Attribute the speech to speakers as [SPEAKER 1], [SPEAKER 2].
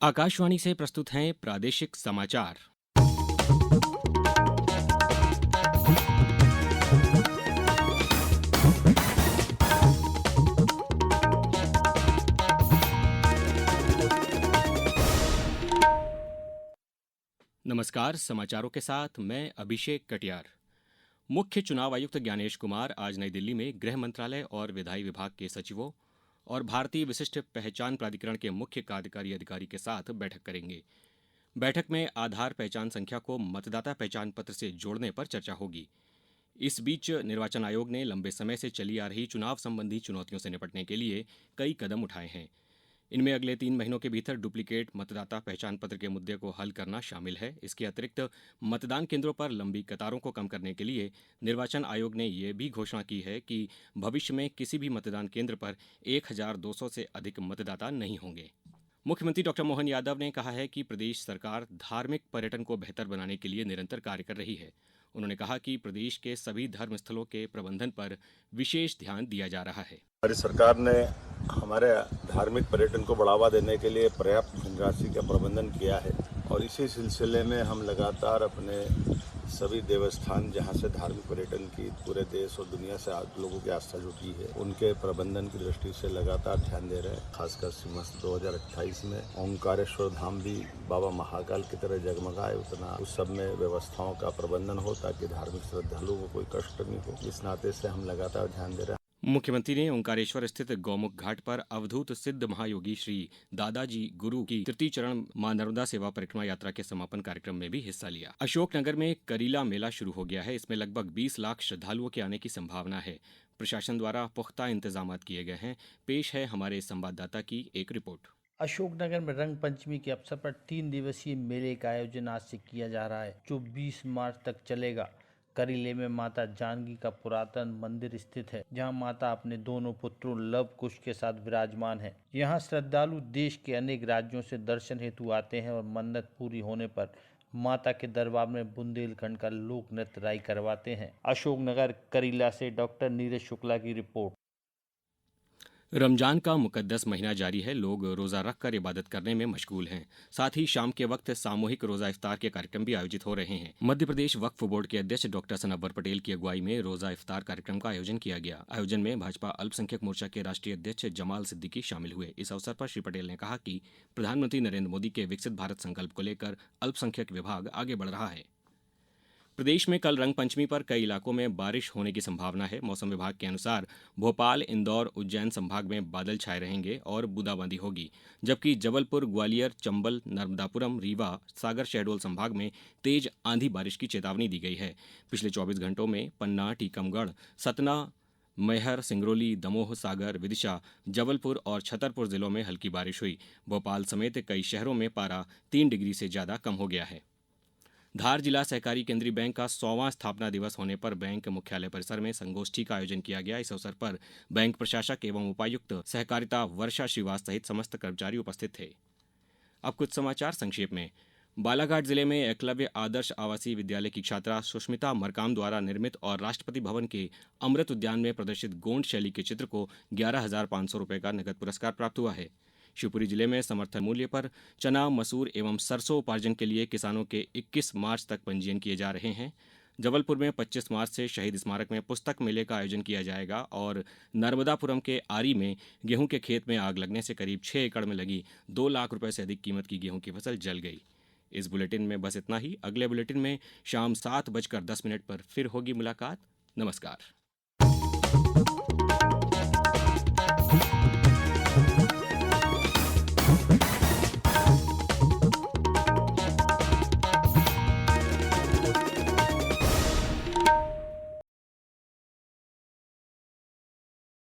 [SPEAKER 1] आकाशवाणी से प्रस्तुत हैं प्रादेशिक समाचार। नमस्कार, समाचारों के साथ मैं अभिषेक कटियार। मुख्य चुनाव आयुक्त ज्ञानेश कुमार आज नई दिल्ली में गृह मंत्रालय और विधायी विभाग के सचिवों और भारतीय विशिष्ट पहचान प्राधिकरण के मुख्य कार्यकारी अधिकारी के साथ बैठक करेंगे। बैठक में आधार पहचान संख्या को मतदाता पहचान पत्र से जोड़ने पर चर्चा होगी। इस बीच निर्वाचन आयोग ने लंबे समय से चली आ रही चुनाव संबंधी चुनौतियों से निपटने के लिए कई कदम उठाए हैं। इनमें अगले 3 महीनों के भीतर डुप्लीकेट मतदाता पहचान पत्र के मुद्दे को हल करना शामिल है। इसके अतिरिक्त मतदान केंद्रों पर लंबी कतारों को कम करने के लिए निर्वाचन आयोग ने यह भी घोषणा की है कि भविष्य में किसी भी मतदान केंद्र पर 1200 से अधिक मतदाता नहीं होंगे। मुख्यमंत्री डॉक्टर मोहन यादव ने कहा है कि प्रदेश सरकार धार्मिक पर्यटन को बेहतर बनाने के लिए निरंतर कार्य कर रही है। उन्होंने कहा कि प्रदेश के सभी धर्म स्थलों के प्रबंधन पर विशेष ध्यान दिया जा रहा है।
[SPEAKER 2] हमारी सरकार ने हमारे धार्मिक पर्यटन को बढ़ावा देने के लिए पर्याप्त धनराशि का प्रबंधन किया है और इसी सिलसिले में हम लगातार अपने सभी देवस्थान जहां से धार्मिक पर्यटन की पूरे देश और दुनिया से लोगों की आस्था जुटी है उनके प्रबंधन की दृष्टि से लगातार ध्यान दे रहे हैं। खासकर सिमस्त 2028 में ओंकारेश्वर धाम भी बाबा महाकाल की तरह जगमगाए, उतना उस सब में व्यवस्थाओं का प्रबंधन हो ताकि धार्मिक श्रद्धालुओं को कोई कष्ट नहीं हो। इस नाते से हम लगातार ध्यान दे रहे हैं।
[SPEAKER 1] मुख्यमंत्री ने ओंकारेश्वर स्थित गौमुख घाट पर अवधूत सिद्ध महायोगी श्री दादाजी गुरु की तृतीय चरण मां नर्मदा सेवा परिक्रमा यात्रा के समापन कार्यक्रम में भी हिस्सा लिया। अशोकनगर में करीला मेला शुरू हो गया है। इसमें लगभग 20 लाख श्रद्धालुओं के आने की संभावना है। प्रशासन द्वारा पुख्ता इंतजाम किए गए हैं। पेश है हमारे संवाददाता की एक रिपोर्ट।
[SPEAKER 3] अशोकनगर में रंग पंचमी के अवसर पर 3 दिवसीय मेले का आयोजन आज से किया जा रहा है, जो 20 मार्च तक चलेगा। करीले में माता जानकी का पुरातन मंदिर स्थित है, जहां माता अपने दोनों पुत्रों लव कुश के साथ विराजमान है। यहां श्रद्धालु देश के अनेक राज्यों से दर्शन हेतु आते हैं और मन्नत पूरी होने पर माता के दरबार में बुंदेलखंड का लोक नृत्य राई करवाते हैं। अशोकनगर करीला से डॉक्टर नीरज शुक्ला की रिपोर्ट।
[SPEAKER 1] रमजान का मुकद्दस महीना जारी है। लोग रोज़ा रखकर इबादत करने में मशगूल हैं। साथ ही शाम के वक्त सामूहिक रोज़ा इफ्तार के कार्यक्रम भी आयोजित हो रहे हैं। मध्य प्रदेश वक्फ बोर्ड के अध्यक्ष डॉक्टर सनव्वर पटेल की अगुवाई में रोज़ा इफ्तार कार्यक्रम का आयोजन किया गया। आयोजन में भाजपा अल्पसंख्यक मोर्चा के राष्ट्रीय अध्यक्ष जमाल सिद्दीकी शामिल हुए। इस अवसर पर श्री पटेल ने कहा कि प्रधानमंत्री नरेंद्र मोदी के विकसित भारत संकल्प को लेकर अल्पसंख्यक विभाग आगे बढ़ रहा है। प्रदेश में कल रंग पंचमी पर कई इलाकों में बारिश होने की संभावना है। मौसम विभाग के अनुसार भोपाल, इंदौर, उज्जैन संभाग में बादल छाए रहेंगे और बूंदाबांदी होगी, जबकि जबलपुर, ग्वालियर, चंबल, नर्मदापुरम, रीवा, सागर शहडोल संभाग में तेज आंधी बारिश की चेतावनी दी गई है। पिछले 24 घंटों में पन्ना, टीकमगढ़, सतना, मैहर, सिंगरौली, दमोह, सागर, विदिशा, जबलपुर और छतरपुर जिलों में हल्की बारिश हुई। भोपाल समेत कई शहरों में पारा 3 डिग्री से ज़्यादा कम हो गया है। धार जिला सहकारी केंद्रीय बैंक का 100वां स्थापना दिवस होने पर बैंक मुख्यालय परिसर में संगोष्ठी का आयोजन किया गया। इस अवसर पर बैंक प्रशासक एवं उपायुक्त सहकारिता वर्षा श्रीवास सहित समस्त कर्मचारी उपस्थित थे। अब कुछ समाचार संक्षेप में। बालाघाट जिले में एकलव्य आदर्श आवासीय विद्यालय की छात्रा सुष्मिता मरकाम द्वारा निर्मित और राष्ट्रपति भवन के अमृत उद्यान में प्रदर्शित गोंड शैली के चित्र को 11,500 रुपये का नगद पुरस्कार प्राप्त हुआ है। शिवपुरी जिले में समर्थन मूल्य पर चना, मसूर एवं सरसों उपार्जन के लिए किसानों के 21 मार्च तक पंजीयन किए जा रहे हैं। जबलपुर में 25 मार्च से शहीद स्मारक में पुस्तक मेले का आयोजन किया जाएगा और नर्मदापुरम के आरी में गेहूं के खेत में आग लगने से करीब 6 एकड़ में लगी 2 लाख रुपए से अधिक कीमत की गेहूं की फसल जल गई। इस बुलेटिन में बस इतना ही। अगले बुलेटिन में शाम 7:10 पर फिर होगी मुलाकात। नमस्कार।